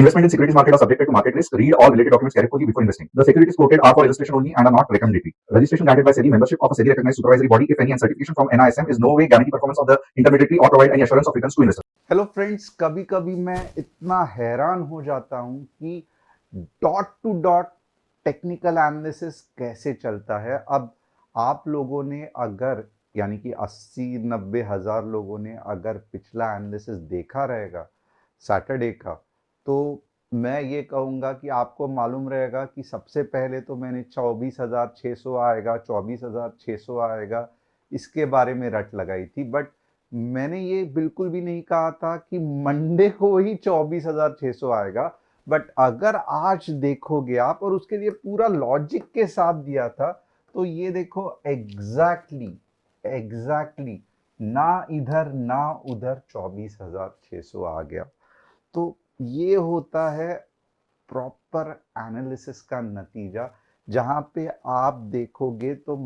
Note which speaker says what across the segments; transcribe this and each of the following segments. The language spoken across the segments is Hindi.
Speaker 1: Investment in securities market are subjected to market risk. Read all related documents carefully before investing. The securities quoted are for illustration only and are not recommendatory. Registration granted by SEBI. Membership of a SEBI recognized supervisory body, if any, and certification from NISM is no way guarantee performance of the intermediary or provide any assurance of returns to investors.
Speaker 2: Hello friends, कभी कभी मैं इतना हैरान हो जाता हूं कि dot to dot technical analysis कैसे चलता है। अब आप लोगों ने अगर यानी कि 80-90 हज़ार लोगों ने अगर पिछला एनालिसिस देखा रहेगा सैटरडे का, तो मैं ये कहूँगा कि आपको मालूम रहेगा कि सबसे पहले तो मैंने 24,600 आएगा, 24,600 आएगा, इसके बारे में रट लगाई थी। बट मैंने ये बिल्कुल भी नहीं कहा था कि मंडे को ही 24,600 आएगा। बट अगर आज देखोगे आप, और उसके लिए पूरा लॉजिक के साथ दिया था, तो ये देखो एग्जैक्टली ना इधर ना उधर 24,600 आ गया। तो ये होता है प्रॉपर एनालिसिस का नतीजा, जहां पे आप देखोगे तो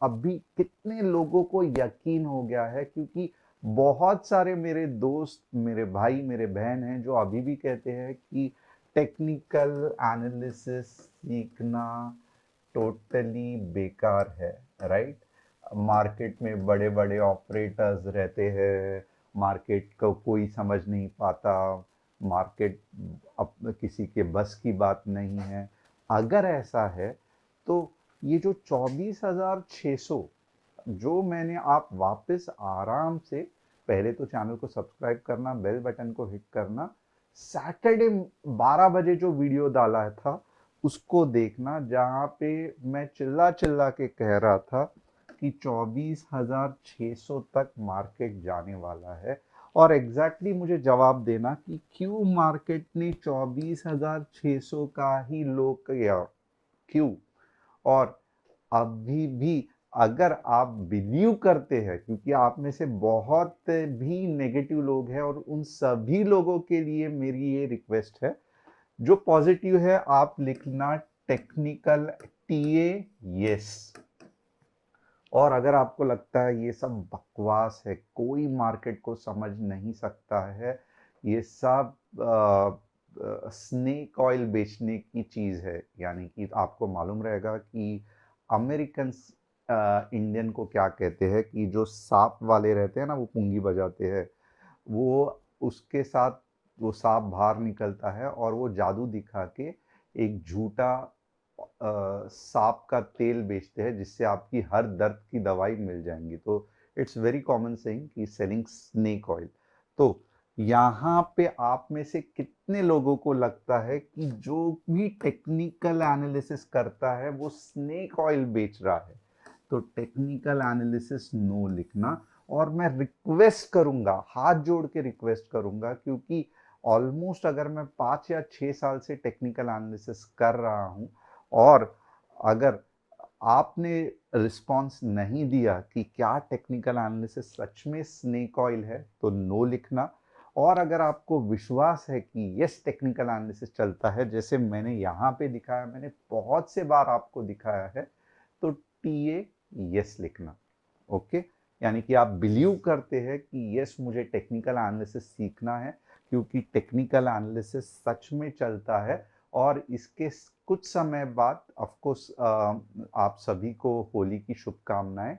Speaker 2: अभी कितने लोगों को यकीन हो गया है, क्योंकि बहुत सारे मेरे दोस्त, मेरे भाई, मेरे बहन हैं जो अभी भी कहते हैं कि टेक्निकल एनालिसिस सीखना टोटली बेकार है, राइट। मार्केट में बड़े बड़े ऑपरेटर्स रहते हैं, मार्केट को कोई समझ नहीं पाता, मार्केट अब किसी के बस की बात नहीं है। अगर ऐसा है तो ये जो 24,600 जो मैंने, आप वापस आराम से पहले तो चैनल को सब्सक्राइब करना, बेल बटन को हिट करना, सैटरडे 12 बजे जो वीडियो डाला था उसको देखना, जहाँ पे मैं चिल्ला चिल्ला के कह रहा था कि 24,600 तक मार्केट जाने वाला है। और एग्जैक्टली मुझे जवाब देना कि क्यों मार्केट ने 24,600 का ही लो किया, क्यों। और अभी भी अगर आप बिलीव करते हैं, क्योंकि आप में से बहुत भी नेगेटिव लोग हैं, और उन सभी लोगों के लिए मेरी ये रिक्वेस्ट है, जो पॉजिटिव है आप लिखना टेक्निकल टीए यस। और अगर आपको लगता है ये सब बकवास है, कोई मार्केट को समझ नहीं सकता है, ये सब स्नेक ऑयल बेचने की चीज़ है, यानी कि आपको मालूम रहेगा कि अमेरिकन इंडियन को क्या कहते हैं, कि जो सांप वाले रहते हैं ना, वो पुंगी बजाते हैं, वो उसके साथ वो सांप बाहर निकलता है और वो जादू दिखा के एक झूठा सांप का तेल बेचते हैं, जिससे आपकी हर दर्द की दवाई मिल जाएंगी। तो इट्स वेरी कॉमन सेइंग कि सेलिंग स्नेक ऑयल। तो यहाँ पे आप में से कितने लोगों को लगता है कि जो भी टेक्निकल एनालिसिस करता है वो स्नेक ऑयल बेच रहा है? तो टेक्निकल एनालिसिस नो लिखना। और मैं रिक्वेस्ट करूंगा, हाथ जोड़ के रिक्वेस्ट करूंगा, क्योंकि ऑलमोस्ट अगर मैं 5 या 6 साल से टेक्निकल एनालिसिस कर रहा हूं, और अगर आपने रिस्पांस नहीं दिया कि क्या टेक्निकल एनालिसिस सच में स्नेक ऑयल है, तो नो लिखना। और अगर आपको विश्वास है कि यस टेक्निकल एनालिसिस चलता है, जैसे मैंने यहाँ पे दिखाया, मैंने बहुत से बार आपको दिखाया है, तो टीए यस लिखना। ओके, यानी कि आप बिलीव करते हैं कि यस मुझे टेक्निकल एनालिसिस सीखना है, क्योंकि टेक्निकल एनालिसिस सच में चलता है। और इसके कुछ समय बाद, ऑफ कोर्स आप सभी को होली की शुभकामनाएं,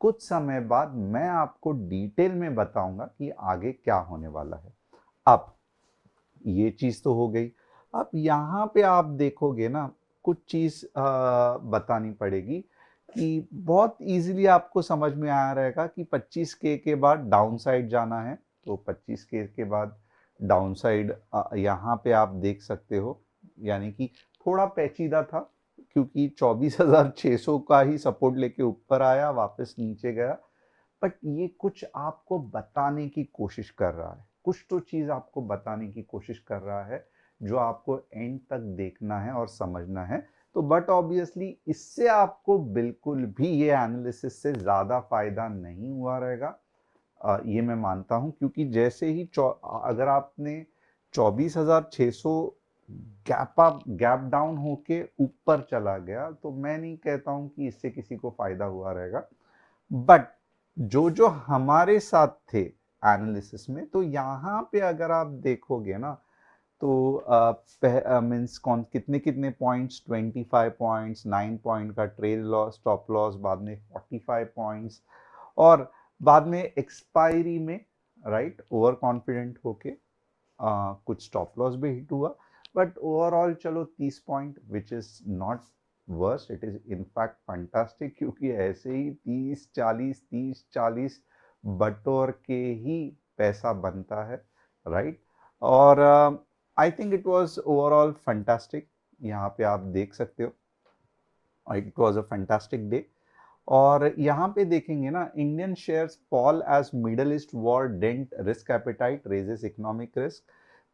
Speaker 2: कुछ समय बाद मैं आपको डिटेल में बताऊंगा कि आगे क्या होने वाला है। अब ये चीज तो हो गई। अब यहाँ पे आप देखोगे ना, कुछ चीज बतानी पड़ेगी कि बहुत इजीली आपको समझ में आया रहेगा कि 25K के बाद डाउन साइड जाना है। तो 25K के बाद डाउन साइड यहाँ पे आप देख सकते हो, यानी कि थोड़ा पेचीदा था, क्योंकि 24,600 का ही सपोर्ट लेके ऊपर आया, वापस नीचे गया। बट ये कुछ आपको बताने की कोशिश कर रहा है, कुछ तो चीज आपको बताने की कोशिश कर रहा है, जो आपको एंड तक देखना है और समझना है। तो बट ऑब्वियसली इससे आपको बिल्कुल भी ये एनालिसिस से ज़्यादा फायदा नहीं हुआ रहेगा, ये मैं मानता हूं, क्योंकि जैसे ही अगर आपने 24,600 गैप डाउन होके ऊपर चला गया, तो मैं नहीं कहता हूं कि इससे किसी को फायदा हुआ रहेगा। बट जो जो हमारे साथ थे एनालिसिस में, तो यहाँ पे अगर आप देखोगे ना, तो मीन्स कौन कितने कितने पॉइंट्स, 25 पॉइंट्स, 9 पॉइंट का ट्रेल लॉस, स्टॉप लॉस, बाद में 45 पॉइंट्स, और बाद में एक्सपायरी में राइट ओवर कॉन्फिडेंट होके कुछ स्टॉप लॉस भी हिट हुआ, बट ओवरऑल चलो 30 point which is not worst, it is in fact fantastic, क्योंकि ऐसे ही 30 40 बटोर के ही पैसा बनता है, राइट। और I think it was overall fantastic, यहाँ पे आप देख सकते हो it was a fantastic day. और यहाँ पे देखेंगे ना, Indian shares fall as Middle East war dent risk appetite raises economic risk.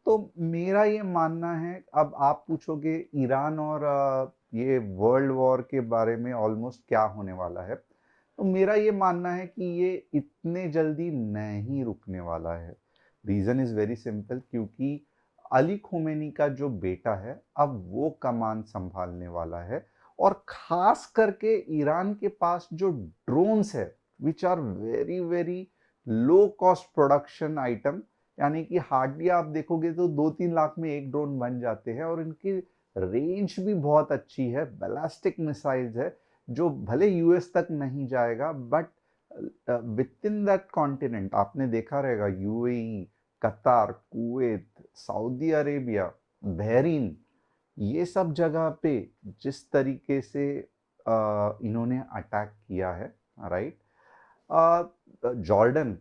Speaker 2: तो मेरा ये मानना है, अब आप पूछोगे ईरान और ये वर्ल्ड वॉर के बारे में ऑलमोस्ट क्या होने वाला है, तो मेरा ये मानना है कि ये इतने जल्दी नहीं रुकने वाला है। रीज़न इज़ वेरी सिंपल, क्योंकि अली खोमेनी का जो बेटा है अब वो कमान संभालने वाला है, और खास करके ईरान के पास जो ड्रोन्स है which are very very low cost production item, यानी कि हार्डली आप देखोगे तो 2-3 लाख में एक ड्रोन बन जाते हैं, और इनकी रेंज भी बहुत अच्छी है, बैलिस्टिक मिसाइल्स है जो भले यूएस तक नहीं जाएगा, but with in that continent आपने देखा रहेगा यूएई, कतार, कुवैत, सऊदी अरेबिया, बहरीन, ये सब जगह पे जिस तरीके से इन्होंने अटैक किया है, राइट, जॉर्डन,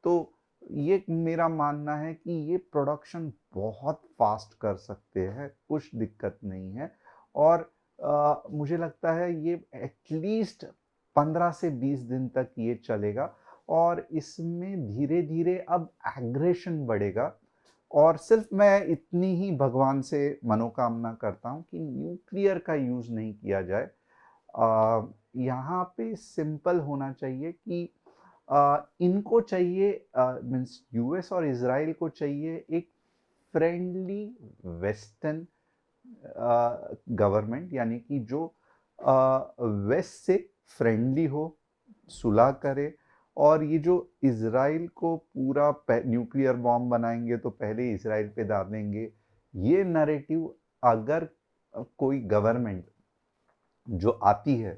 Speaker 2: तो ये मेरा मानना है कि ये प्रोडक्शन बहुत फास्ट कर सकते हैं, कुछ दिक्कत नहीं है। और मुझे लगता है ये एटलीस्ट 15 से 20 दिन तक ये चलेगा, और इसमें धीरे धीरे अब एग्रेशन बढ़ेगा। और सिर्फ मैं इतनी ही भगवान से मनोकामना करता हूँ कि न्यूक्लियर का यूज़ नहीं किया जाए। यहाँ पे सिंपल होना चाहिए कि इनको चाहिए, मीन्स यूएस और इजराइल को चाहिए एक फ्रेंडली वेस्टर्न गवर्नमेंट, यानी कि जो वेस्ट से फ्रेंडली हो, सुलह करे। और ये जो इजराइल को पूरा न्यूक्लियर बॉम्ब बनाएंगे तो पहले इजराइल पे डालेंगे, ये नैरेटिव अगर कोई गवर्नमेंट जो आती है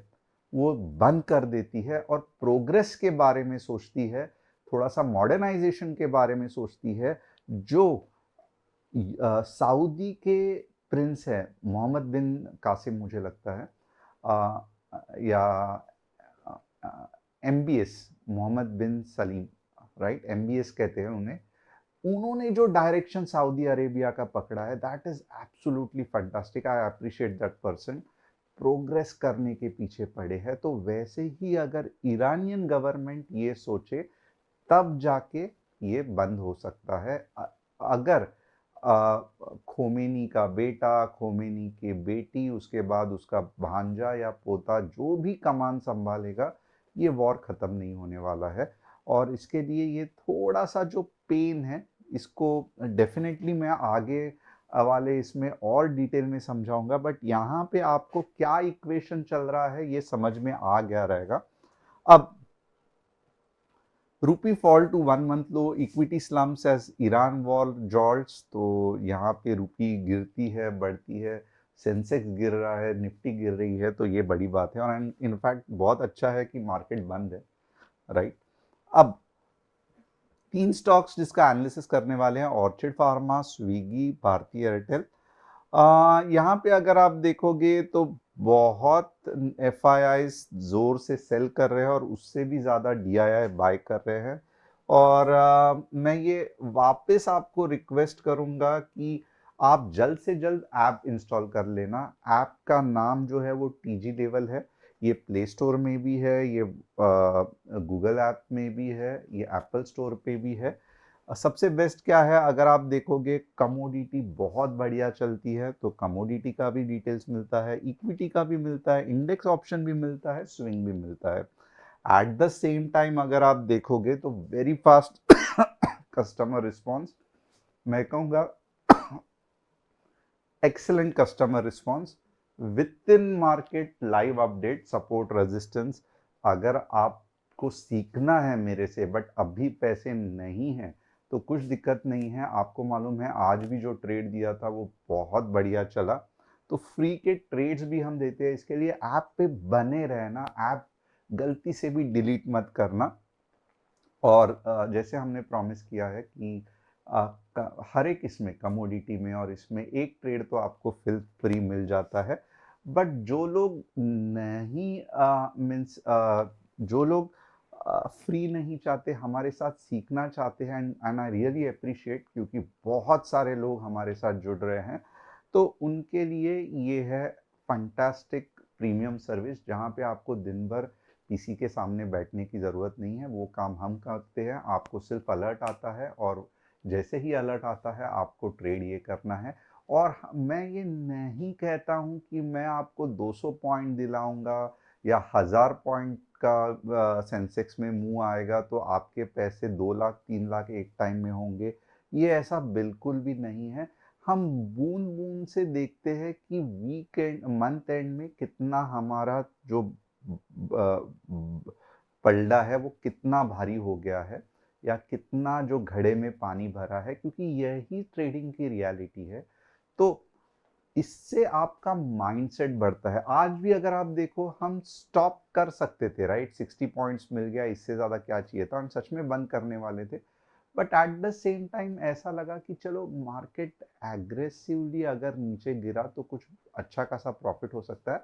Speaker 2: वो बंद कर देती है और प्रोग्रेस के बारे में सोचती है, थोड़ा सा मॉडर्नाइजेशन के बारे में सोचती है, जो सऊदी के प्रिंस है मोहम्मद बिन कासिम मुझे लगता है, या एमबीएस, मोहम्मद बिन सलीम, राइट, एमबीएस कहते हैं उन्हें, उन्होंने जो डायरेक्शन सऊदी अरेबिया का पकड़ा है that is absolutely fantastic, I appreciate that person, progress करने के पीछे पड़े हैं। तो वैसे ही अगर ईरानियन गवर्नमेंट ये सोचे तब जाके ये बंद हो सकता है। अगर खोमेनी का बेटा, खोमेनी के बेटी, उसके बाद उसका भांजा या पोता जो भी कमान संभालेगा, ये वॉर ख़त्म नहीं होने वाला है। और इसके लिए ये थोड़ा सा जो पेन है, इसको डेफिनेटली मैं आगे वाले इसमें और डिटेल में समझाऊंगा, बट यहाँ पे आपको क्या इक्वेशन चल रहा है ये समझ में आ गया रहेगा। अब rupee fall to 1 month low, equity slumps as Iran war jolts, तो यहाँ पे रूपी गिरती है, बढ़ती है, सेंसेक्स गिर रहा है, निफ्टी गिर रही है, तो ये बड़ी बात है। और इनफैक्ट बहुत अच्छा है कि मार्केट बंद है, राइट। अब 3 स्टॉक्स जिसका एनालिसिस करने वाले हैं, ऑर्चिड फार्मा, स्विगी, भारती एयरटेल। यहाँ पे अगर आप देखोगे तो बहुत एफआईआईज जोर से सेल कर रहे हैं और उससे भी ज़्यादा डीआईआई बाय कर रहे हैं। और मैं ये वापस आपको रिक्वेस्ट करूँगा कि आप जल्द से जल्द ऐप इंस्टॉल कर लेना। ऐप का नाम जो है वो टीजी लेवल है, ये प्ले स्टोर में भी है, ये गूगल ऐप में भी है, ये एप्पल स्टोर पे भी है। सबसे बेस्ट क्या है, अगर आप देखोगे कमोडिटी बहुत बढ़िया चलती है, तो कमोडिटी का भी डिटेल्स मिलता है, इक्विटी का भी मिलता है, इंडेक्स ऑप्शन भी मिलता है, स्विंग भी मिलता है। एट द सेम टाइम अगर आप देखोगे तो वेरी फास्ट कस्टमर रिस्पॉन्स, मैं कहूँगा excellent customer response, within market live update, support resistance। अगर आपको सीखना है मेरे से बट अभी पैसे नहीं हैं, तो कुछ दिक्कत नहीं है। आपको मालूम है आज भी जो ट्रेड दिया था वो बहुत बढ़िया चला। तो फ्री के ट्रेड्स भी हम देते हैं, इसके लिए ऐप पे बने रहना, ऐप गलती से भी डिलीट मत करना। और जैसे हमने प्रॉमिस किया है कि हर एक इसमें कमोडिटी में और इसमें एक ट्रेड तो आपको फिल फ्री मिल जाता है। बट जो लोग नहीं मीन्स जो लोग फ्री नहीं चाहते, हमारे साथ सीखना चाहते हैं, एंड आई रियली अप्रिशिएट, क्योंकि बहुत सारे लोग हमारे साथ जुड़ रहे हैं, तो उनके लिए ये है फंटास्टिक प्रीमियम सर्विस, जहाँ पे आपको दिन भर पीसी के सामने बैठने की ज़रूरत नहीं है। वो काम हम करते हैं, आपको सिर्फ अलर्ट आता है और जैसे ही अलर्ट आता है आपको ट्रेड ये करना है। और मैं ये नहीं कहता हूँ कि मैं आपको 200 पॉइंट दिलाऊंगा या 1000 पॉइंट का सेंसेक्स में मूव आएगा तो आपके पैसे 2 लाख 3 लाख एक टाइम में होंगे। ये ऐसा बिल्कुल भी नहीं है। हम बूंद बूंद से देखते हैं कि वीकेंड मंथ एंड में कितना हमारा जो पलड़ा है वो कितना भारी हो गया है, या कितना जो घड़े में पानी भरा है, क्योंकि यही ट्रेडिंग की रियलिटी है। तो इससे आपका माइंडसेट बढ़ता है। आज भी अगर आप देखो, हम स्टॉप कर सकते थे, राइट? 60 पॉइंट्स मिल गया, इससे ज़्यादा क्या चाहिए था, हम सच में बंद करने वाले थे। But at the same time ऐसा लगा कि चलो मार्केट एग्रेसिवली अगर नीचे गिरा तो कुछ अच्छा खासा प्रॉफिट हो सकता है,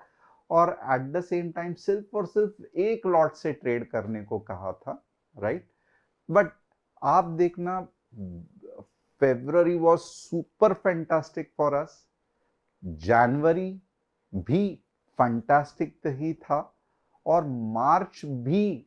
Speaker 2: और एट द सेम टाइम सिर्फ और सिर्फ एक लॉट से ट्रेड करने को कहा था, राइट? बट आप देखना, February was super fantastic for us, जनवरी भी फंटास्टिक ही था, और मार्च भी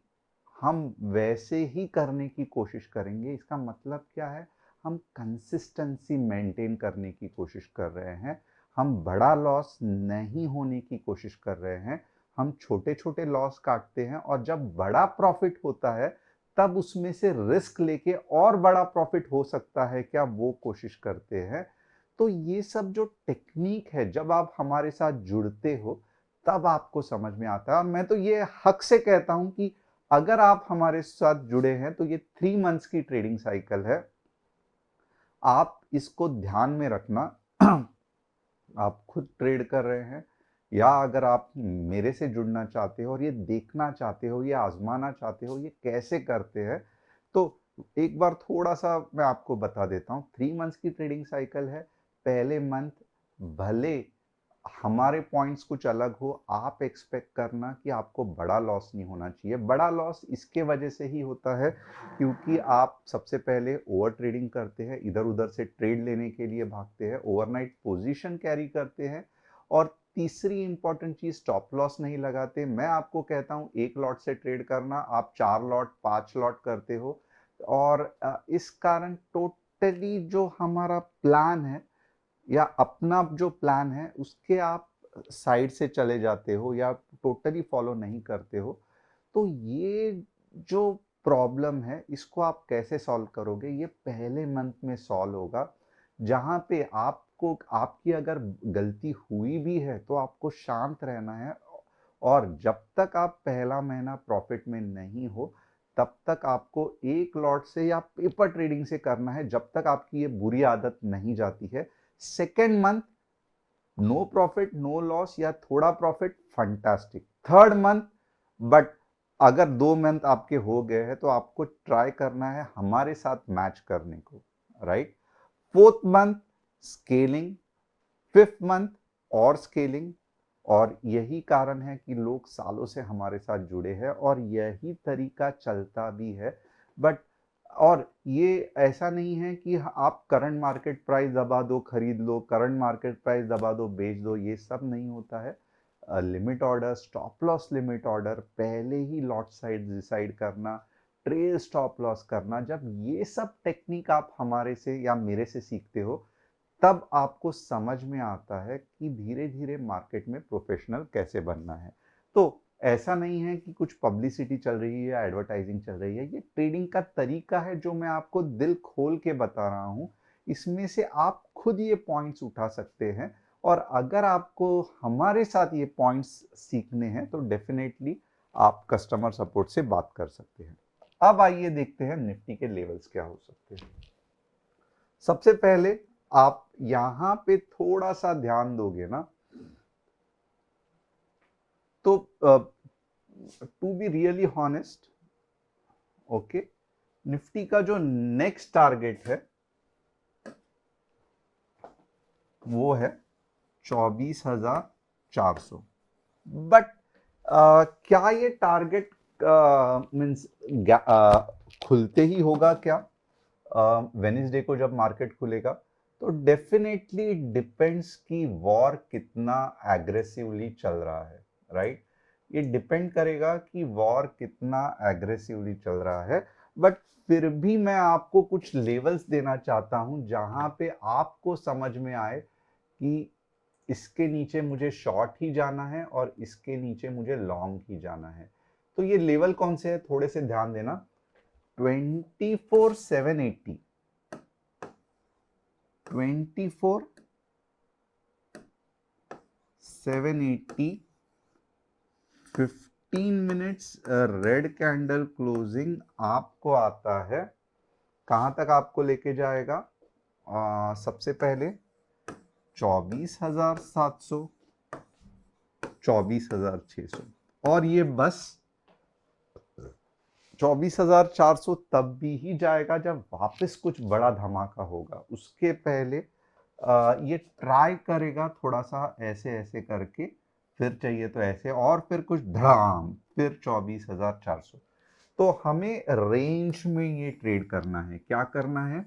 Speaker 2: हम वैसे ही करने की कोशिश करेंगे। इसका मतलब क्या है? हम कंसिस्टेंसी मेंटेन करने की कोशिश कर रहे हैं। हम बड़ा लॉस नहीं होने की कोशिश कर रहे हैं। हम छोटे छोटे लॉस काटते हैं, और जब बड़ा प्रॉफिट होता है तब उसमें से रिस्क लेके और बड़ा प्रॉफिट हो सकता है क्या, वो कोशिश करते हैं। तो ये सब जो टेक्निक है, जब आप हमारे साथ जुड़ते हो तब आपको समझ में आता है। और मैं तो ये हक से कहता हूं कि अगर आप हमारे साथ जुड़े हैं तो ये 3 मंथ्स की ट्रेडिंग साइकिल है। आप इसको ध्यान में रखना। आप खुद ट्रेड कर रहे हैं, या अगर आप मेरे से जुड़ना चाहते हो और ये देखना चाहते हो, ये आजमाना चाहते हो ये कैसे करते हैं, तो एक बार थोड़ा सा मैं आपको बता देता हूँ। 3 मंथ्स की ट्रेडिंग साइकिल है। पहले मंथ भले हमारे पॉइंट्स कुछ अलग हो, आप एक्सपेक्ट करना कि आपको बड़ा लॉस नहीं होना चाहिए। बड़ा लॉस इसके वजह से ही होता है क्योंकि आप सबसे पहले ओवर ट्रेडिंग करते हैं, इधर उधर से ट्रेड लेने के लिए भागते हैं, ओवरनाइट पोजीशन कैरी करते हैं, और तीसरी इंपॉर्टेंट चीज, स्टॉप लॉस नहीं लगाते। मैं आपको कहता हूं एक लॉट से ट्रेड करना, आप 4 लॉट 5 लॉट करते हो, और इस कारण टोटली जो हमारा प्लान है, या अपना जो प्लान है उसके आप साइड से चले जाते हो, या टोटली फॉलो नहीं करते हो। तो ये जो प्रॉब्लम है इसको आप कैसे सॉल्व करोगे? ये पहले मंथ में सॉल्व होगा, जहाँ पे आपको, आपकी अगर गलती हुई भी है तो आपको शांत रहना है, और जब तक आप पहला महीना प्रॉफिट में नहीं हो तब तक आपको एक लॉट से या पेपर ट्रेडिंग से करना है, जब तक आपकी ये बुरी आदत नहीं जाती है। Second month no profit no loss, या थोड़ा profit, fantastic. Third month, but अगर 2 मंथ आपके हो गए हैं तो आपको ट्राई करना है हमारे साथ मैच करने को, right? Fourth month scaling, fifth month और स्केलिंग। और यही कारण है कि लोग सालों से हमारे साथ जुड़े हैं, और यही तरीका चलता भी है। बट और ये ऐसा नहीं है कि आप करंट मार्केट प्राइस दबा दो खरीद लो, करंट मार्केट प्राइस दबा दो बेच दो, ये सब नहीं होता है। Limit order, stop loss limit order, पहले ही लॉट साइज डिसाइड करना, ट्रेल स्टॉप लॉस करना, जब ये सब टेक्निक आप हमारे से या मेरे से सीखते हो तब आपको समझ में आता है कि धीरे धीरे मार्केट में प्रोफेशनल कैसे बनना है। तो ऐसा नहीं है कि कुछ पब्लिसिटी चल रही है या एडवर्टाइजिंग चल रही है, ये ट्रेडिंग का तरीका है जो मैं आपको दिल खोल के बता रहा हूँ। इसमें से आप खुद ये पॉइंट्स उठा सकते हैं, और अगर आपको हमारे साथ ये पॉइंट्स सीखने हैं तो डेफिनेटली आप कस्टमर सपोर्ट से बात कर सकते हैं। अब आइए देखते हैं निफ्टी के लेवल्स क्या हो सकते हैं। सबसे पहले आप यहां पे थोड़ा सा ध्यान दोगे ना, तो to be really honest, okay, Nifty का जो नेक्स्ट टारगेट है वो है 24,400। बट क्या ये टारगेट मीन्स खुलते ही होगा क्या? वेनेसडे को जब मार्केट खुलेगा तो डेफिनेटली डिपेंड्स कि वॉर कितना एग्रेसिवली चल रहा है, राइट? ये डिपेंड करेगा कि वॉर कितना एग्रेसिवली चल रहा है। बट फिर भी मैं आपको कुछ लेवल्स देना चाहता हूं जहां पे आपको समझ में आए कि इसके नीचे मुझे शॉर्ट ही जाना है और इसके नीचे मुझे लॉन्ग ही जाना है। तो ये लेवल कौन से है, थोड़े से ध्यान देना। 24,780, 24,780, 15 मिनट्स रेड कैंडल क्लोजिंग आपको आता है, कहां तक आपको लेके जाएगा? सबसे पहले 24,700, 24,600, और ये बस 24,400 तब भी ही जाएगा जब वापस कुछ बड़ा धमाका होगा। उसके पहले ये ट्राई करेगा थोड़ा सा ऐसे ऐसे करके, फिर चाहिए तो ऐसे, और फिर कुछ धड़ाम, फिर 24,400। तो हमें रेंज में ये ट्रेड करना है। क्या करना है?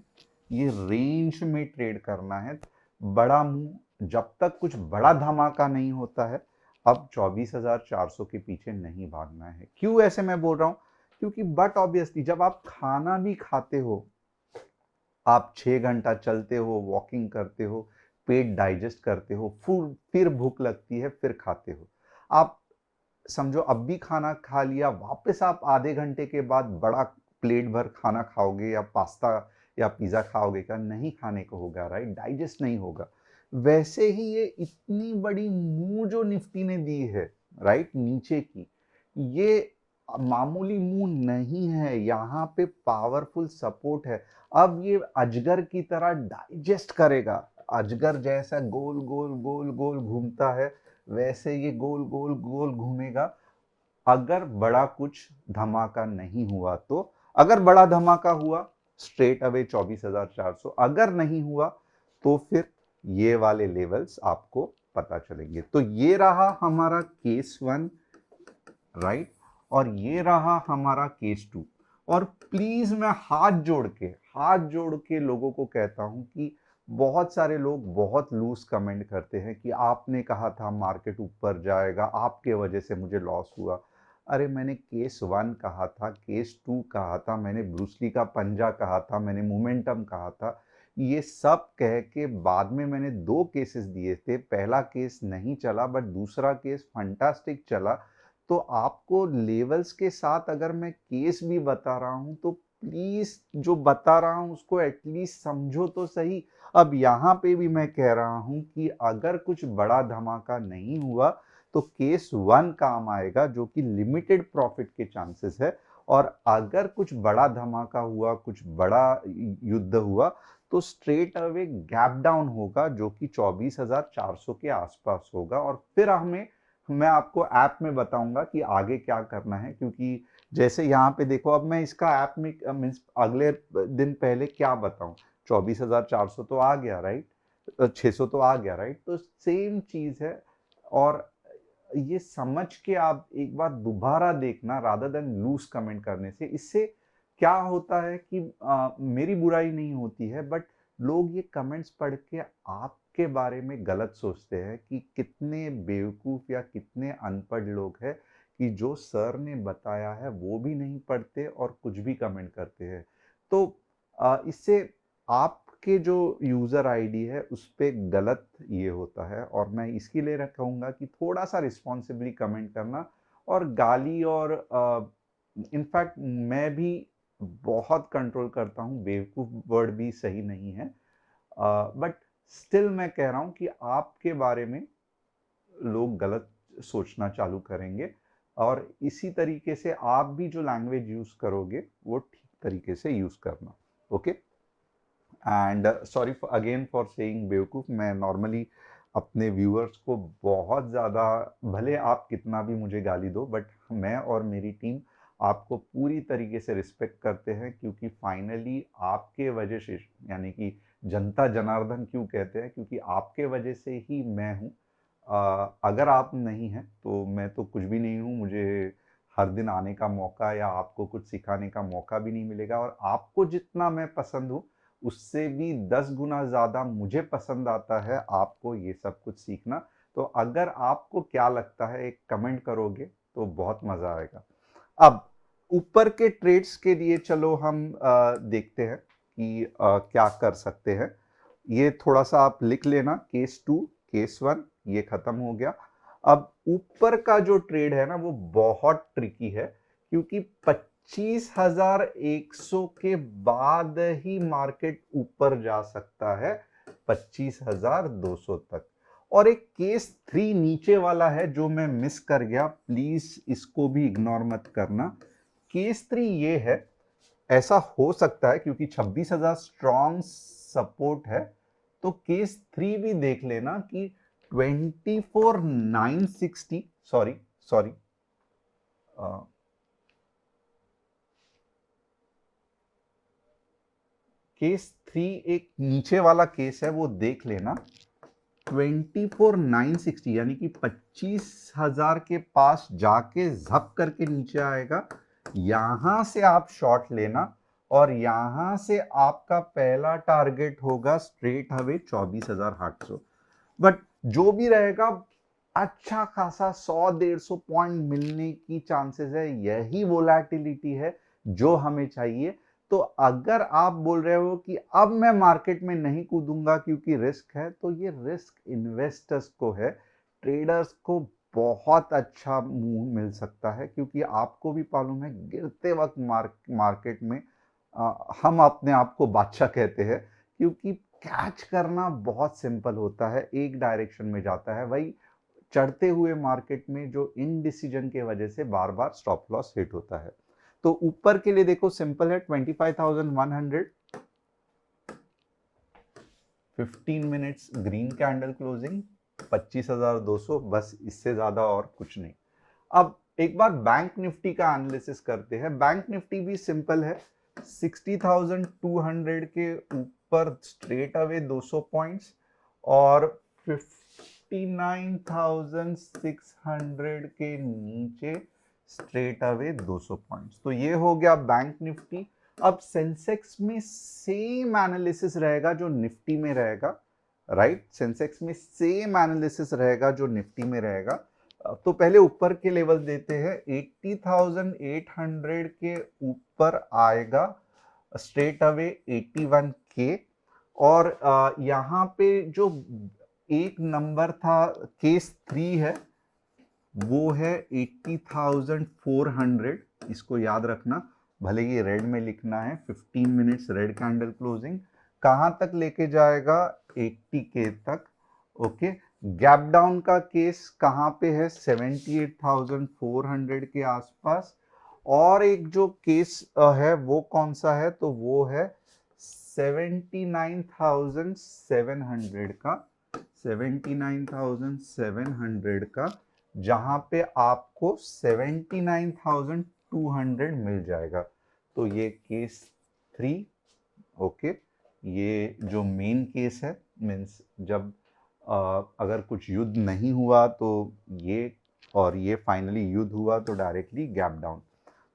Speaker 2: ये रेंज में ट्रेड करना है। बड़ा मूव जब तक कुछ बड़ा धमाका नहीं होता है, अब 24,400 के पीछे नहीं भागना है। क्यों ऐसे मैं बोल रहा हूं? क्योंकि बट ऑब्वियसली जब आप खाना भी खाते हो, आप 6 घंटा चलते हो, वॉकिंग करते हो, पेट डाइजेस्ट करते हो, फिर भूख लगती है, फिर खाते हो। आप समझो अब भी खाना खा लिया, वापस आप आधे घंटे के बाद बड़ा प्लेट भर खाना खाओगे या पास्ता या पिज्जा खाओगे? क्या नहीं खाने को होगा, राइट? डाइजेस्ट नहीं होगा। वैसे ही ये इतनी बड़ी मुंह जो निफ्टी ने दी है, राइट, नीचे की, ये मामूली मुंह नहीं है, यहाँ पे पावरफुल सपोर्ट है। अब ये अजगर की तरह डाइजेस्ट करेगा। अजगर जैसा गोल गोल गोल गोल घूमता है, वैसे ये गोल गोल गोल घूमेगा, अगर बड़ा कुछ धमाका नहीं हुआ तो। अगर बड़ा धमाका हुआ, स्ट्रेट अवे 24,400। अगर नहीं हुआ तो फिर ये वाले लेवल्स आपको पता चलेंगे। तो ये रहा हमारा केस 1, राइट, और ये रहा हमारा केस 2। और प्लीज मैं हाथ जोड़ के लोगों को कहता हूं कि बहुत सारे लोग बहुत लूज कमेंट करते हैं कि आपने कहा था मार्केट ऊपर जाएगा, आपके वजह से मुझे लॉस हुआ। अरे मैंने केस 1 कहा था, केस 2 कहा था, मैंने ब्रूसली का पंजा कहा था, मैंने मोमेंटम कहा था। ये सब कह के बाद में मैंने 2 केसेस दिए थे। पहला केस नहीं चला, बट दूसरा केस फंटास्टिक चला। तो आपको लेवल्स के साथ अगर मैं केस भी बता रहा हूं तो प्लीज जो बता रहा हूं उसको एटलीस्ट समझो तो सही। अब यहां पे भी मैं कह रहा हूं कि अगर कुछ बड़ा धमाका नहीं हुआ तो केस 1 काम आएगा, जो कि लिमिटेड प्रॉफिट के चांसेस है। और अगर कुछ बड़ा धमाका हुआ, कुछ बड़ा युद्ध हुआ, तो स्ट्रेट अवे गैप डाउन होगा, जो कि 24,400 के आसपास होगा। और फिर मैं आपको ऐप में बताऊंगा कि आगे क्या करना है। क्योंकि जैसे यहाँ पे देखो, अब मैं इसका ऐप में मीन्स अगले दिन पहले क्या बताऊं, 24,400 तो आ गया, राइट, 600 तो आ गया, राइट। तो सेम चीज है। और ये समझ के आप एक बार दोबारा देखना, रादर देन लूज कमेंट करने से। इससे क्या होता है कि मेरी बुराई नहीं होती है, बट लोग ये कमेंट्स पढ़ के आपके बारे में गलत सोचते हैं कि कितने बेवकूफ या कितने अनपढ़ लोग हैं कि जो सर ने बताया है वो भी नहीं पढ़ते और कुछ भी कमेंट करते हैं। तो इससे आपके जो यूजर आईडी है उस पे गलत ये होता है। और मैं इसके लिए कहूंगा कि थोड़ा सा रिस्पॉन्सिबली कमेंट करना। और गाली और इनफैक्ट मैं भी बहुत कंट्रोल करता हूँ, बेवकूफ वर्ड भी सही नहीं है, बट स्टिल मैं कह रहा हूँ कि आपके बारे में लोग गलत सोचना चालू करेंगे। और इसी तरीके से आप भी जो लैंग्वेज यूज़ करोगे वो ठीक तरीके से यूज़ करना। Okay, and sorry again for saying बेवकूफ़। मैं नॉर्मली अपने व्यूअर्स को बहुत ज़्यादा, भले आप कितना भी मुझे गाली दो, बट मैं और मेरी टीम आपको पूरी तरीके से रिस्पेक्ट करते हैं, क्योंकि फाइनली आपके वजह से, यानी कि जनता जनार्दन क्यों कहते हैं, क्योंकि आपके वजह से ही मैं हूँ। अगर आप नहीं हैं तो मैं तो कुछ भी नहीं हूँ। मुझे हर दिन आने का मौका या आपको कुछ सिखाने का मौका भी नहीं मिलेगा, और आपको जितना मैं पसंद हूँ उससे भी 10 गुना ज़्यादा मुझे पसंद आता है आपको ये सब कुछ सीखना। तो अगर आपको क्या लगता है एक कमेंट करोगे तो बहुत मज़ा आएगा। अब ऊपर के ट्रेड्स के लिए चलो हम देखते हैं कि क्या कर सकते हैं। ये थोड़ा सा आप लिख लेना, केस 2 केस 1 ये खत्म हो गया। अब ऊपर का जो ट्रेड है ना वो बहुत ट्रिकी है, क्योंकि 25,100 के बाद ही मार्केट ऊपर जा सकता है 25,200 तक। और एक केस 3 नीचे वाला है जो मैं मिस कर गया, प्लीज इसको भी इग्नोर मत करना। केस 3 ये है, ऐसा हो सकता है क्योंकि 26,000 स्ट्रॉन्ग सपोर्ट है, तो केस 3 भी देख लेना कि 24,960, सॉरी सॉरी, केस 3 एक नीचे वाला केस है, वो देख लेना। 24,960 यानी कि 25,000 के पास जाके झप करके नीचे आएगा, यहां से आप शॉर्ट लेना, और यहां से आपका पहला टारगेट होगा स्ट्रेट अवे 24,800। बट जो भी रहेगा, अच्छा खासा 100-150 पॉइंट मिलने की चांसेस है। यही वोलेटिलिटी है जो हमें चाहिए। तो अगर आप बोल रहे हो कि अब मैं मार्केट में नहीं कूदूंगा क्योंकि रिस्क है, तो ये रिस्क इन्वेस्टर्स को है। ट्रेडर्स को बहुत अच्छा मूव मिल सकता है, क्योंकि आपको भी मालूम है गिरते वक्त मार्केट में हम अपने आप को बादशाह कहते हैं, क्योंकि कैच करना बहुत सिंपल होता है, एक डायरेक्शन में जाता है। वही चढ़ते हुए मार्केट में जो इनडिसीजन के वजह से बार बार स्टॉप लॉस हिट होता है। तो ऊपर के लिए देखो सिंपल है, 25,100, 15 मिनट्स ग्रीन कैंडल क्लोजिंग, 25,200, बस इससे ज्यादा और कुछ नहीं। अब एक बार बैंक निफ्टी का एनालिसिस करते हैं। बैंक निफ्टी भी सिंपल है, 60,200 के ऊपर स्ट्रेट अवे 200 पॉइंट्स, और 59,600 के नीचे स्ट्रेट अवे 200 पॉइंट्स। तो ये हो गया बैंक निफ्टी। अब सेंसेक्स में सेम एनालिसिस रहेगा जो निफ्टी में रहेगा, राइट? सेंसेक्स में सेम एनालिसिस रहेगा जो निफ्टी में रहेगा। तो पहले ऊपर के लेवल देते हैं, 80,800 के ऊपर आएगा स्ट्रेट अवे 81 के, और यहाँ पे जो एक नंबर था केस 3 है, वो है 80,400, इसको याद रखना, भले ये रेड में लिखना है। 15 मिनट्स रेड कैंडल क्लोजिंग कहां तक लेके जाएगा? 80 के तक। ओके, गैप डाउन का केस कहां पे है? 78,400 के आसपास। और एक जो केस है वो कौन सा है? तो वो है 79,700 का, 79,700 का, जहां पे आपको 79,200 मिल जाएगा। तो ये केस 3। ओके, ये जो मेन केस है, मीन्स जब अगर कुछ युद्ध नहीं हुआ तो ये, और ये फाइनली युद्ध हुआ तो डायरेक्टली गैप डाउन।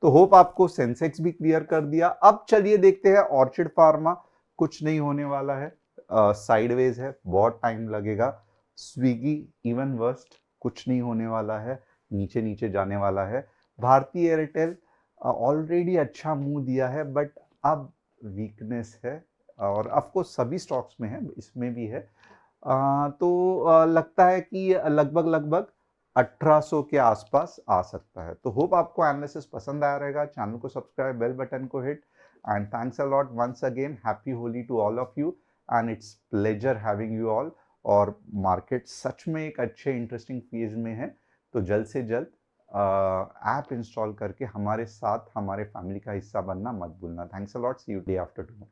Speaker 2: तो होप आपको सेंसेक्स भी क्लियर कर दिया। अब चलिए देखते हैं ऑर्चिड फार्मा। कुछ नहीं होने वाला है, साइडवेज है, बहुत टाइम लगेगा। स्विगी इवन वर्स्ट, कुछ नहीं होने वाला है, नीचे नीचे जाने वाला है। भारती एयरटेल ऑलरेडी अच्छा मुंह दिया है, बट अब वीकनेस है, और ऑफकोर्स सभी स्टॉक्स में है, इसमें भी है। तो लगता है कि लगभग लगभग 1800 के आसपास आ सकता है। तो होप आपको एनालिसिस पसंद आया रहेगा। चैनल को सब्सक्राइब, बेल बटन को hit, and thanks a lot once again. Happy Holi to all of you, and it's pleasure having you all. और मार्केट सच में एक अच्छे इंटरेस्टिंग फेज में है, तो जल्द से जल्द ऐप इंस्टॉल करके हमारे साथ हमारे फैमिली का हिस्सा बनना मत भूलना। Thanks a lot, see you day after tomorrow.